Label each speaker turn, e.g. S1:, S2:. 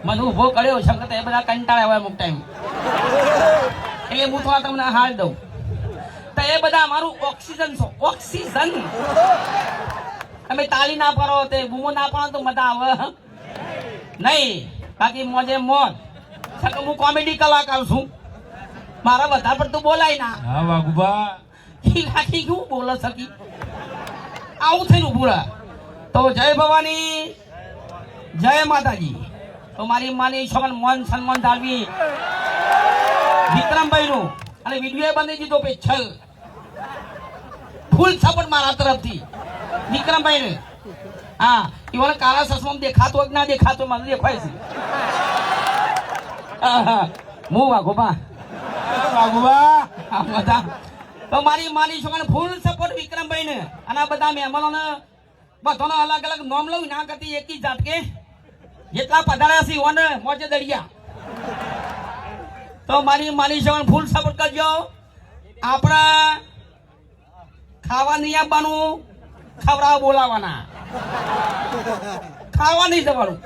S1: મને ઉભો કર્યો શંકર એ બધા કંટાળ્યા હોય અમુક ટાઈમ એટલે હું થોડા તમને હાલ દઉં તો એ બધા અમારું ઓક્સિજન છો ઓક્સિજન તમે તાલી ના પાડો તે બૂમો ના પાડો તો મજા આવે નહીં બાકી મોજે મોજ શંકર હું કોમેડી કલાકાર છું મારા વધારે પડતું બોલાય ના
S2: હા વાઘુબા
S1: રાખી શું બોલો સકી આવું થઈને ઉભું રહે તો જય ભવાની જય માતાજી તો મારી માની છોકરા મન સન્માન જાળવી વિક્રમભાઈ નું અને વિડીયો બંધી દીધો પેછલ ફૂલ સપોર્ટ મારા તરફથી વિક્રમભાઈ ને હા એવાને કાળા ચશ્મા દેખાતો ના દેખાતો મને દેખાય છે હું વાઘોબા
S2: વાઘુબા
S1: બધા તો મારી માની છોકરાને ફૂલ સપોર્ટ વિક્રમભાઈ ને અને આ બધા મહેમાનોને બધાનો અલગ અલગ નામ લઉં ના કરતી એકી જાતકે જેટલા પધાર્યા છે ઓને મોજે દરિયા તો મારી માની છોકરાને ફૂલ સપોર્ટ કરજો આપણા ખાવા નહીં આપવાનું ખવડાવવા બોલાવાના ખાવા નહીં જવાનું